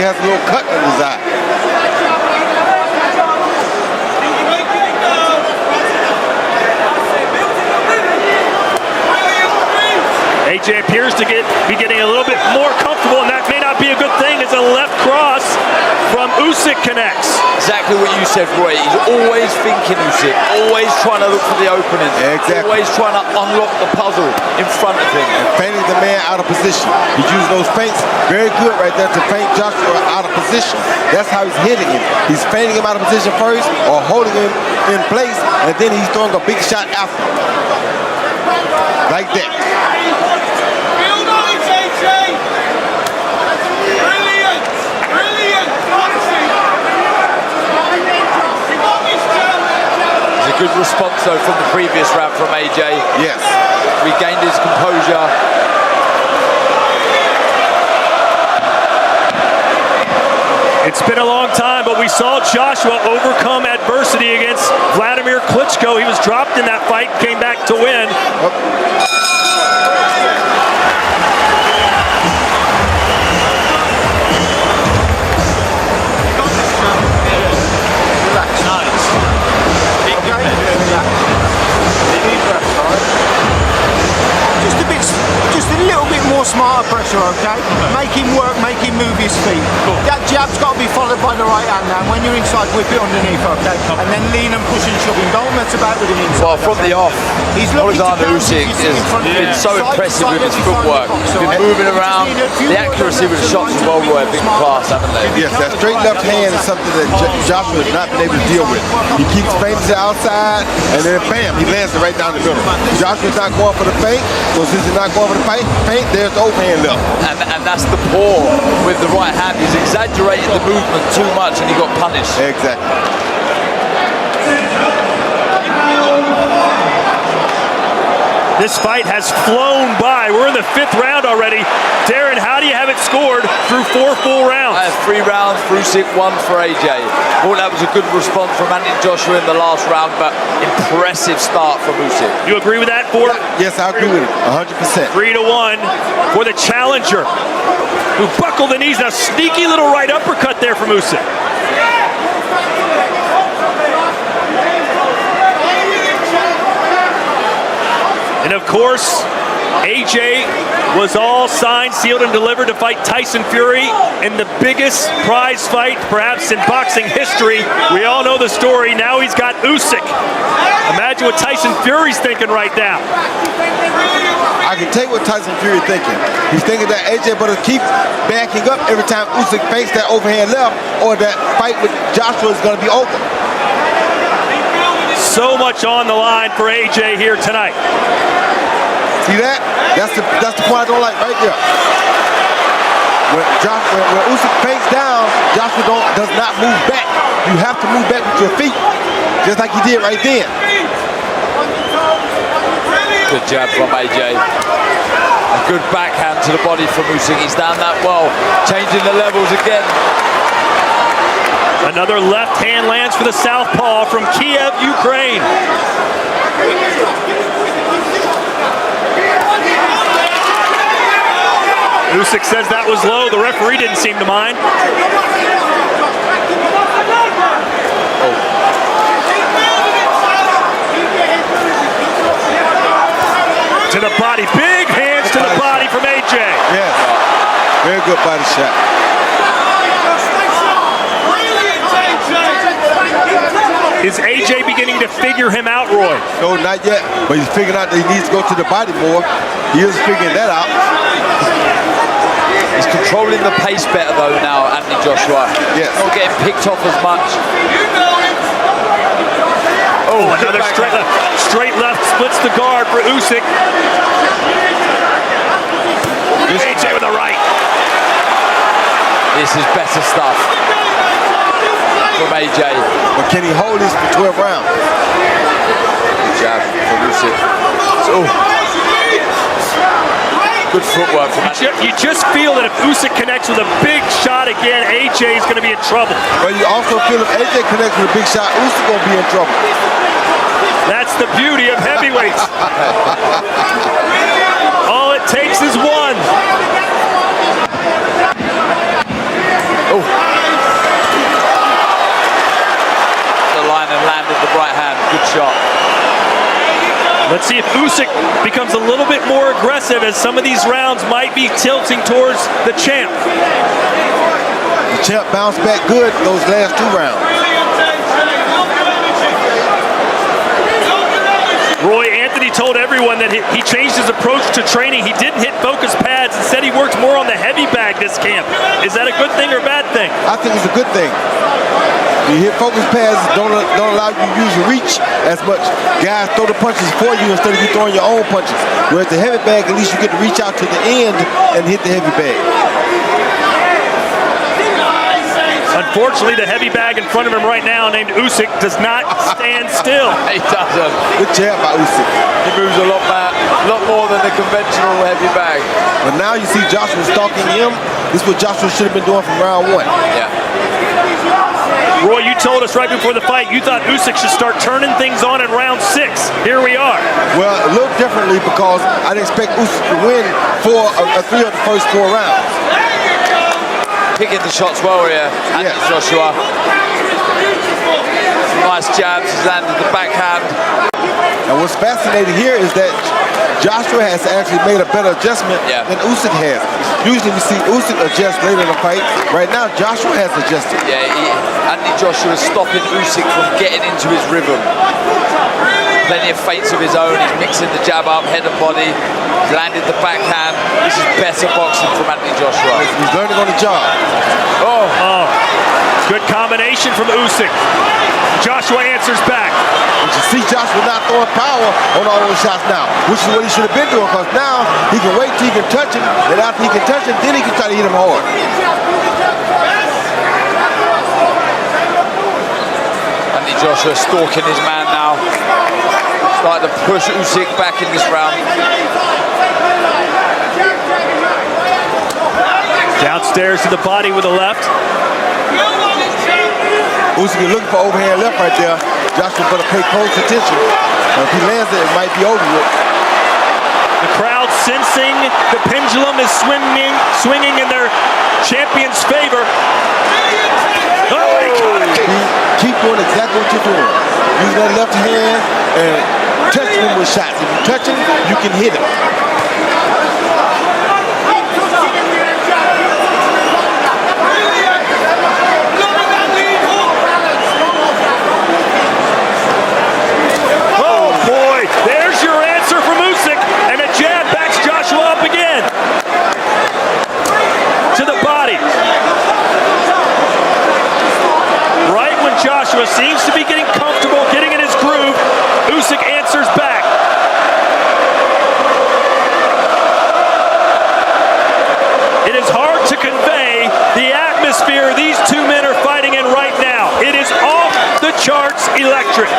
has a little cut in his eye. AJ appears to be getting a little bit more comfortable, and that may not be a good thing as a left cross from Usyk connects. Exactly what you said, Roy. He's always thinking Usyk, always trying to look for the opening, always trying to unlock the puzzle in front of him. And feinting the man out of position. He's using those feints very good right there to feint Joshua out of position. That's how he's hitting him. He's feinting him out of position first or holding him in place, and then he's throwing a big shot after. Like that. Good response though from the previous round from AJ. Yes. Regained his composure. It's been a long time, but we saw Joshua overcome adversity against Vladimir Klitschko. He was dropped in that fight, came back to win. Just a little bit more smarter pressure, okay? Make him work, make him move his feet. That jab's got to be followed by the right hand now. When you're inside, whip it underneath, okay? And then lean and push and shove him. Don't mess about with him inside. Well, from the off, Oleksandr Usyk has been so impressive with his footwork. He's been moving around. The accuracy with the shots as well, Roy, big class, haven't they? Yes, that straight left hand is something that Joshua has not been able to deal with. He keeps feinting to the outside, and then bam, he lands it right down the middle. Joshua's not going for the feint, so since he's not going for the feint, there's the overhand left. And that's the paw with the right hand. He's exaggerated the movement too much, and he got punished. Exactly. This fight has flown by. We're in the 5th round already. Darren, how do you have it scored through 4 full rounds? 3 rounds for Usyk, 1 for AJ. I thought that was a good response from Anthony Joshua in the last round, but impressive start from Usyk. You agree with that, Ford? Yes, I agree with it, 100%. 3-1 for the challenger, who buckled the knees. A sneaky little right uppercut there from Usyk. And of course, AJ was all signed, sealed, and delivered to fight Tyson Fury in the biggest prize fight, perhaps in boxing history. We all know the story. Now he's got Usyk. Imagine what Tyson Fury's thinking right now. I can tell you what Tyson Fury is thinking. He's thinking that AJ better keep backing up every time Usyk fakes that overhand left, or that fight with Joshua is going to be over. So much on the line for AJ here tonight. See that? That's the point I don't like right there. When Usyk fakes down, Joshua does not move back. You have to move back with your feet, just like he did right then. Good jab from AJ. A good backhand to the body from Usyk. He's done that well, changing the levels again. Another left hand lands for the southpaw from Kiev, Ukraine. Usyk says that was low. The referee didn't seem to mind. To the body, big hands to the body from AJ. Yes, very good body shot. Is AJ beginning to figure him out, Roy? No, not yet, but he's figuring out that he needs to go to the body more. He is figuring that out. He's controlling the pace better though now, Anthony Joshua. Yes. Not getting picked off as much. Oh, another straight left splits the guard for Usyk. AJ with the right. This is better stuff from AJ. But can he hold this for 12 rounds? Good jab from Usyk. Good footwork from AJ. You just feel that if Usyk connects with a big shot again, AJ is going to be in trouble. But you also feel if AJ connects with a big shot, Usyk going to be in trouble. That's the beauty of heavyweights. All it takes is one. Oh, shot. Let's see if Usyk becomes a little bit more aggressive, as some of these rounds might be tilting towards the champ. The champ bounced back good those last 2 rounds. Roy, Anthony told everyone that he changed his approach to training. He didn't hit focus pads. Instead, he worked more on the heavy bag this camp. Is that a good thing or a bad thing? I think it's a good thing. You hit focus pads, don't allow you to use your reach as much. Guys throw the punches for you instead of you throwing your own punches. Whereas the heavy bag, at least you get to reach out to the end and hit the heavy bag. Unfortunately, the heavy bag in front of him right now, named Usyk, does not stand still. He doesn't. Good jab by Usyk. He moves a lot more than the conventional heavy bag. But now you see Joshua stalking him. This is what Joshua should have been doing from round 1. Yeah. Roy, you told us right before the fight you thought Usyk should start turning things on in round 6. Here we are. Well, a little differently because I didn't expect Usyk to win 3 of the first 4 rounds. Picking the shots well here, and Yes. Joshua. Nice jabs, he's landed the backhand. And what's fascinating here is that Joshua has actually made a better adjustment than Usyk has. Usually we see Usyk adjust later in the fight. Right now, Joshua has adjusted. Yeah, Anthony Joshua is stopping Usyk from getting into his rhythm. Plenty of feints of his own. He's mixing the jab up, head and body. He's landed the backhand. This is better boxing from Anthony Joshua. He's learning on the job. Oh, good combination from Usyk. Joshua answers back. But you see Joshua not throwing power on all those shots now, which is what he should have been doing, because now he can wait till he can touch him, and after he can touch him, then he can try to hit him hard. Anthony Joshua stalking his man now. Starting to push Usyk back in this round. Downstairs to the body with a left. Usyk is looking for overhand left right there. Joshua better pay close attention. If he lands it, it might be over with. The crowd sensing the pendulum is swinging in their champion's favor. Oh, he got it. Keep doing exactly what you're doing. Use that left hand and touch him with shots. If you touch him, you can hit him. Oh boy, there's your answer from Usyk, and a jab backs Joshua up again. To the body. Right when Joshua seems to be getting comfortable, getting in his groove, Usyk answers back. It is hard to convey the atmosphere these 2 men are fighting in right now. It is off the charts electric.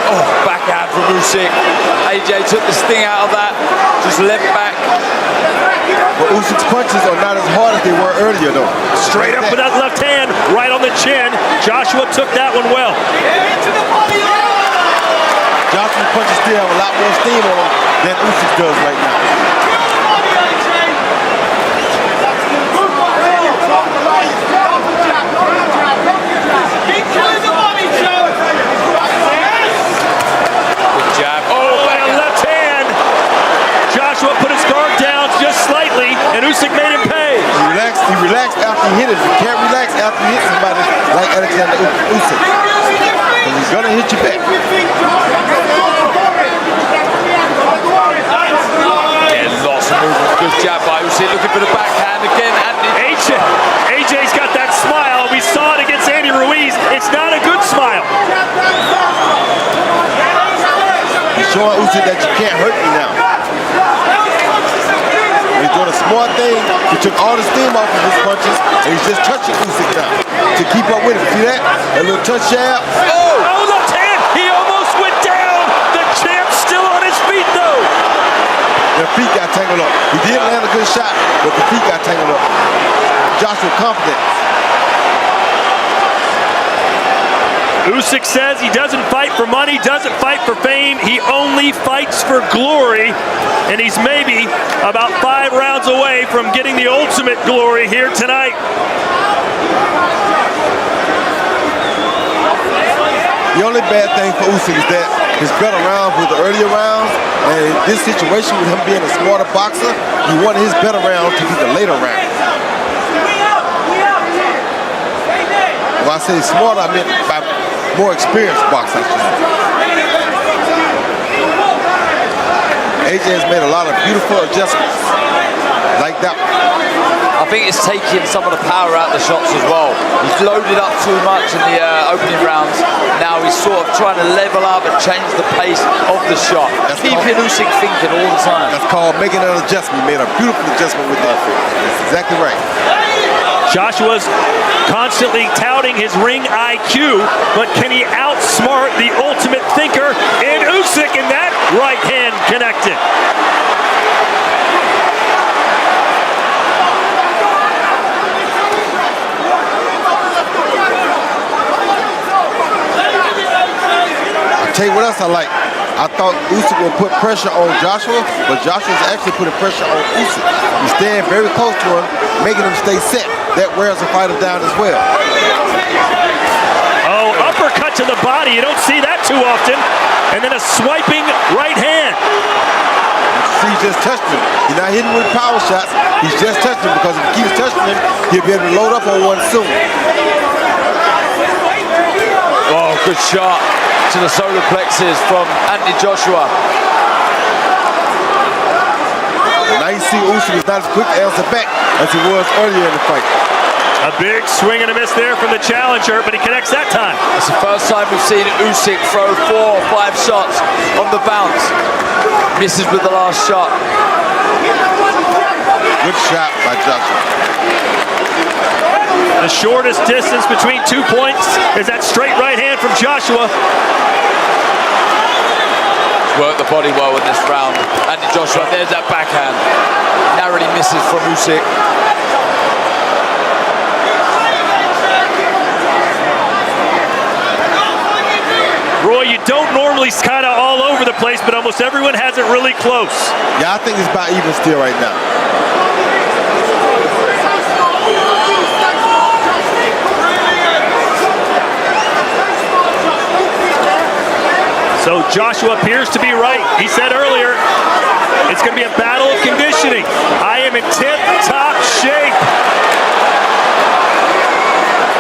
Oh, backhand from Usyk. AJ took the sting out of that, just leant back. But Usyk's punches are not as hard as they were earlier, though. Straight up with that left hand, right on the chin. Joshua took that one well. Joshua's punches still have a lot more steam on them than Usyk does right now. Good jab. Oh, and a left hand. Joshua put his guard down just slightly, and Usyk made him pay. He relaxed after he hit him. You can't relax after you hit somebody like Oleksandr Usyk. Because he's going to hit you back. Yeah, lots of movement. Good jab by Usyk. Looking for the backhand again. AJ's got that smile. We saw it against Andy Ruiz. It's not a good smile. He's showing Usyk that you can't hurt me now. He's doing a smart thing. He took all the steam off of his punches, and he's just touching Usyk now to keep up with him. See that? A little touch jab. Oh, left hand. He almost went down. The champ's still on his feet, though. The feet got tangled up. He did land a good shot, but the feet got tangled up. Joshua confident. Usyk says he doesn't fight for money, doesn't fight for fame. He only fights for glory. And he's maybe about 5 rounds away from getting the ultimate glory here tonight. The only bad thing for Usyk is that his better rounds were the earlier rounds, and in this situation with him being a smarter boxer, he wanted his better rounds to be the later rounds. When I say smarter, I meant by more experienced boxer. AJ has made a lot of beautiful adjustments, like that one. I think it's taking some of the power out of the shots as well. He's loaded up too much in the opening rounds. Now he's sort of trying to level up and change the pace of the shot. Keeping Usyk thinking all the time. That's called making an adjustment. He made a beautiful adjustment with that. That's exactly right. Joshua's constantly touting his ring IQ, but can he outsmart the ultimate thinker in Usyk, and that right hand connected. I'll tell you what else I like. I thought Usyk would put pressure on Joshua, but Joshua's actually putting pressure on Usyk. He's staying very close to him, making him stay set. That wears the fighter down as well. Oh, uppercut to the body. You don't see that too often. And then a swiping right hand. He's just touched him. He's not hitting with power shots. He's just touching him, because if he keeps touching him, he'll be able to load up on one soon. Oh, good shot to the solar plexus from Anthony Joshua. Now you see Usyk is not as quick to answer back as he was earlier in the fight. A big swing and a miss there from the challenger, but he connects that time. It's the first time we've seen Usyk throw 4 or 5 shots on the bounce. Misses with the last shot. Good shot by Joshua. The shortest distance between 2 points is that straight right hand from Joshua. Worked the body well in this round. Andy Joshua, there's that backhand. Narrowly misses from Usyk. Roy, you don't normally kind of all over the place, but almost everyone has it really close. Yeah, I think it's about even still right now. So Joshua appears to be right. He said earlier, it's going to be a battle of conditioning. I am in tip-top shape.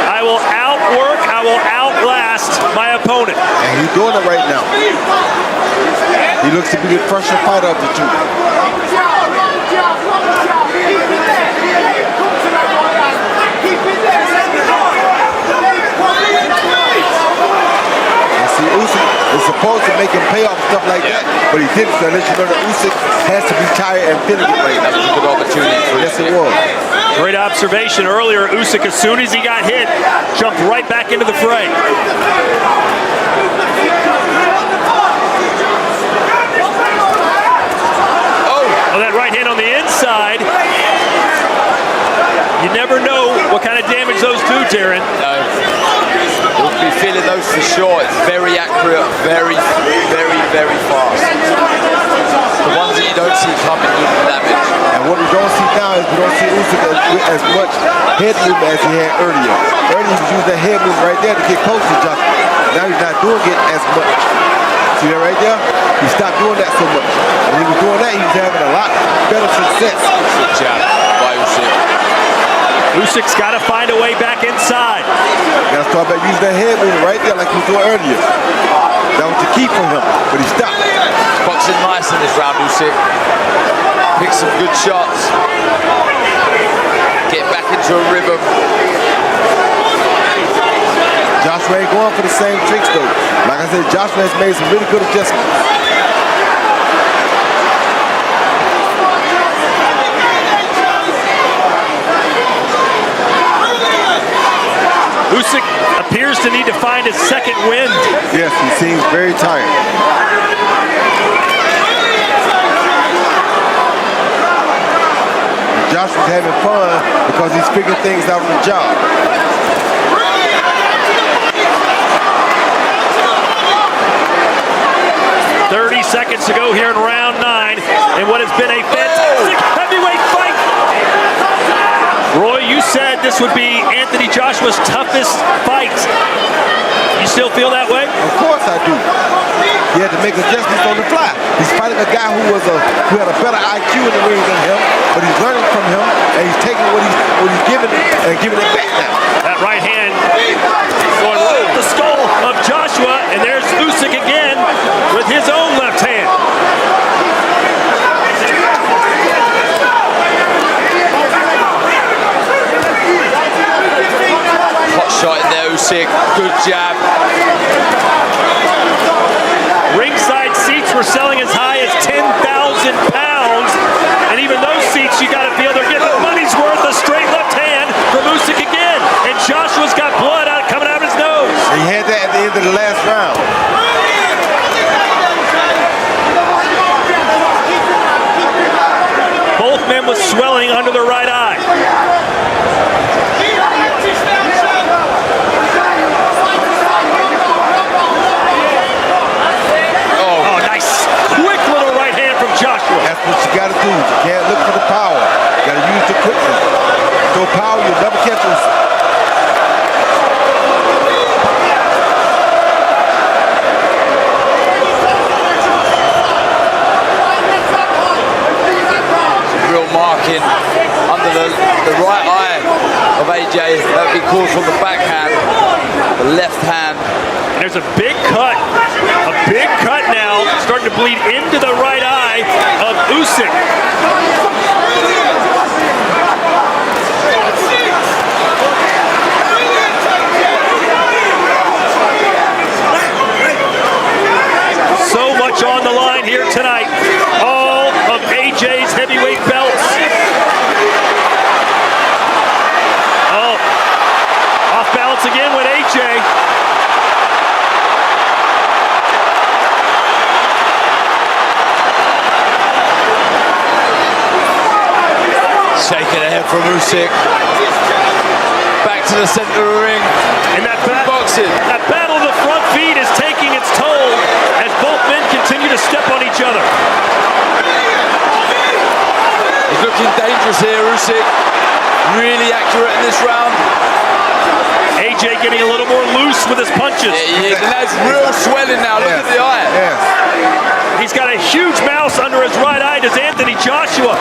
I will outwork, I will outlast my opponent. And he's doing it right now. He looks to be the fresher fighter of the two. Usyk is supposed to make him pay off stuff like that, but he didn't. So let you know that Usyk has to be tired and feeling it right now. That was a good opportunity for Yes, it was. Great observation earlier. Usyk, as soon as he got hit, jumped right back into the fray. Oh, that right hand on the inside. You never know what kind of damage those do, Darren. No. We'll be feeling those for sure. It's very accurate, very, very, very fast. The ones that you don't see coming do the damage. And what we don't see now is we don't see Usyk as much head movement as he had earlier. Earlier he was using that head movement right there to get close to Joshua. Now he's not doing it as much. See that right there? He stopped doing that so much. When he was doing that, he was having a lot better success. Good jab by Usyk. Usyk's got to find a way back inside. You got to start back using that head movement right there like he was doing earlier. That was the key for him, but he stopped. He's boxing nice in this round, Usyk. Picked some good shots. Getting back into a rhythm. Joshua ain't going for the same tricks though. Like I said, Joshua has made some really good adjustments. Usyk appears to need to find his second wind. Yes, he seems very tired. Joshua's having fun because he's figuring things out on the job. Seconds to go here in round 9 in what has been a fantastic heavyweight fight. Roy, you said this would be Anthony Joshua's toughest fight. You still feel that way? Of course I do. He had to make adjustments on the fly. He's fighting a guy who had a better IQ in the ring than him, but he's learning from him, and he's taking what he's giving and giving it back now. That right hand going right up the skull of Joshua, and there's Usyk again with his own left hand. Hot shot in there, Usyk. Good jab. Ringside seats were selling as high as 10,000 pounds, and even those seats, you got to feel they're getting their money's worth. A straight left hand from Usyk again, and Joshua's got blood coming out of his nose. He had that at the end of the last round. Both men with swelling under their right eye. Joshua. That's what you got to do. You can't look for the power. You got to use the quickness. No power, you'll never catch us. Real marking under the right eye of AJ. That would be called from the backhand, the left hand. And there's a big cut now, starting to bleed into the right eye of Usyk. So much on the line here tonight. All of AJ's heavyweight belts. Oh, off balance again with AJ. Shaking ahead from Usyk. Back to the center of the ring. And that boxing. That battle of the front feet is taking its toll as both men continue to step on each other. He's looking dangerous here, Usyk. Really accurate in this round. AJ getting a little more loose with his punches. Yeah, he is, and that's real swelling now. Look at the eye. Yes. He's got a huge mouse under his right eye, does Anthony Joshua.